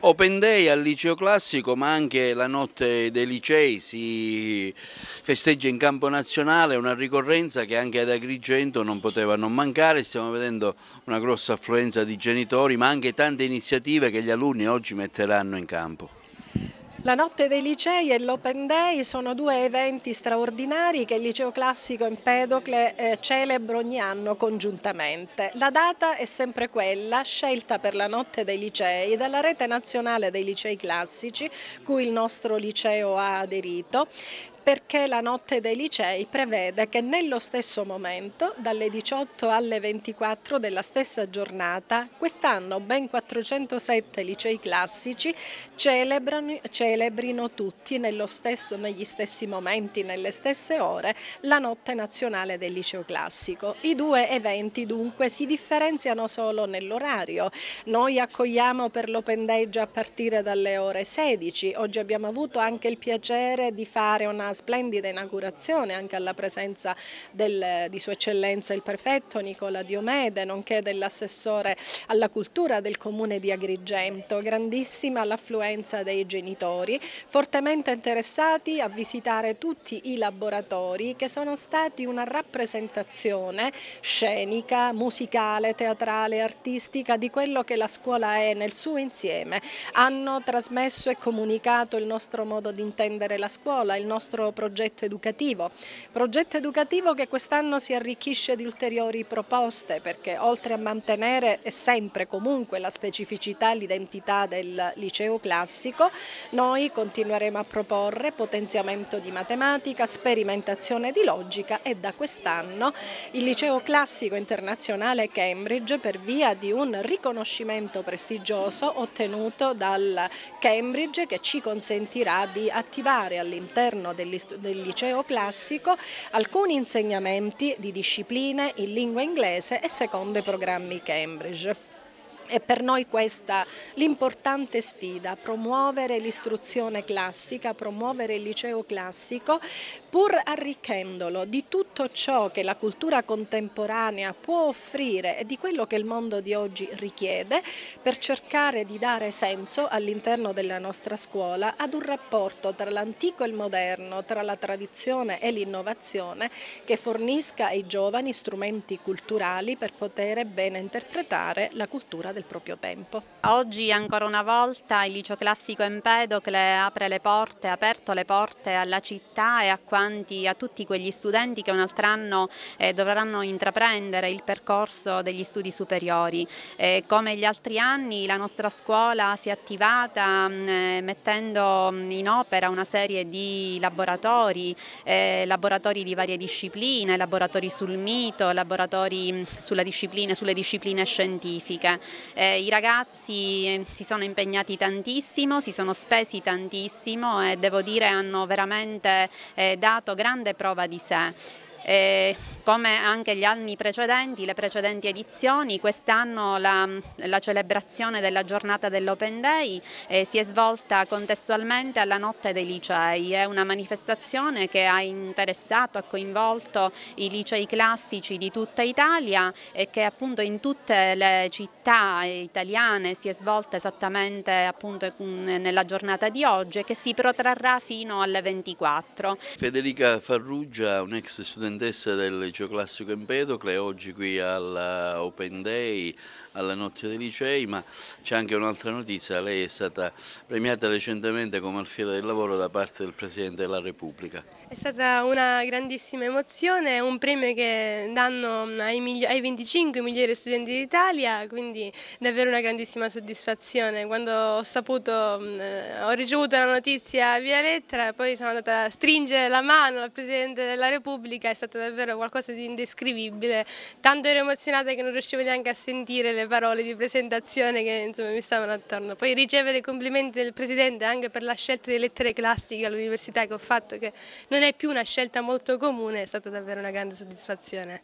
Open Day al liceo classico, ma anche la notte dei licei si festeggia in campo nazionale, una ricorrenza che anche ad Agrigento non poteva non mancare. Stiamo vedendo una grossa affluenza di genitori, ma anche tante iniziative che gli alunni oggi metteranno in campo. La Notte dei Licei e l'Open Day sono due eventi straordinari che il Liceo Classico Empedocle celebra ogni anno congiuntamente. La data è sempre quella, scelta per la Notte dei Licei dalla Rete Nazionale dei Licei Classici, cui il nostro liceo ha aderito, perché la Notte dei Licei prevede che nello stesso momento, dalle 18 alle 24 della stessa giornata, quest'anno ben 407 licei classici celebrino tutti negli stessi momenti, nelle stesse ore, la Notte Nazionale del Liceo Classico. I due eventi dunque si differenziano solo nell'orario. Noi accogliamo per l'Open Day già a partire dalle ore 16. Oggi abbiamo avuto anche il piacere di fare una splendida inaugurazione anche alla presenza di Sua Eccellenza il Prefetto Nicola Diomede, nonché dell'assessore alla cultura del Comune di Agrigento. Grandissima l'affluenza dei genitori, fortemente interessati a visitare tutti i laboratori che sono stati una rappresentazione scenica, musicale, teatrale, artistica di quello che la scuola è nel suo insieme. Hanno trasmesso e comunicato il nostro modo di intendere la scuola, il nostro progetto educativo che quest'anno si arricchisce di ulteriori proposte, perché oltre a mantenere sempre comunque la specificità e l'identità del liceo classico, noi continueremo a proporre potenziamento di matematica, sperimentazione di logica, e da quest'anno il liceo classico internazionale Cambridge, per via di un riconoscimento prestigioso ottenuto dal Cambridge, che ci consentirà di attivare all'interno del liceo classico alcuni insegnamenti di discipline in lingua inglese e secondo i programmi Cambridge. E per noi questa l'importante sfida: promuovere l'istruzione classica, promuovere il liceo classico, pur arricchendolo di tutto ciò che la cultura contemporanea può offrire e di quello che il mondo di oggi richiede, per cercare di dare senso all'interno della nostra scuola ad un rapporto tra l'antico e il moderno, tra la tradizione e l'innovazione, che fornisca ai giovani strumenti culturali per poter bene interpretare la cultura del proprio tempo. Oggi ancora una volta il Liceo Classico Empedocle ha aperto le porte alla città e a tutti quegli studenti che un altro anno dovranno intraprendere il percorso degli studi superiori. Come gli altri anni la nostra scuola si è attivata mettendo in opera una serie di laboratori di varie discipline, laboratori sul mito, laboratori sulle discipline scientifiche. I ragazzi si sono impegnati tantissimo, si sono spesi tantissimo e devo dire hanno veramente dato grande prova di sé. Come anche gli anni precedenti, le precedenti edizioni, quest'anno la celebrazione della giornata dell'Open Day si è svolta contestualmente alla Notte dei Licei. È una manifestazione che ha interessato, ha coinvolto i licei classici di tutta Italia e che appunto in tutte le città italiane si è svolta esattamente appunto nella giornata di oggi e che si protrarrà fino alle 24. Federica Farrugia, un'ex studentessa del Liceo Classico Empedocle, oggi qui all'Open Day, alla Notte dei Licei, ma c'è anche un'altra notizia: lei è stata premiata recentemente come alfiere del lavoro da parte del Presidente della Repubblica. È stata una grandissima emozione, un premio che danno ai 25 migliori studenti d'Italia, quindi davvero una grandissima soddisfazione. Quando ho ricevuto la notizia via lettera, poi sono andata a stringere la mano al Presidente della Repubblica, è stato davvero qualcosa di indescrivibile. Tanto ero emozionata che non riuscivo neanche a sentire le parole di presentazione che insomma mi stavano attorno. Poi ricevere i complimenti del Presidente anche per la scelta di lettere classiche all'università che ho fatto, che non è più una scelta molto comune, è stata davvero una grande soddisfazione.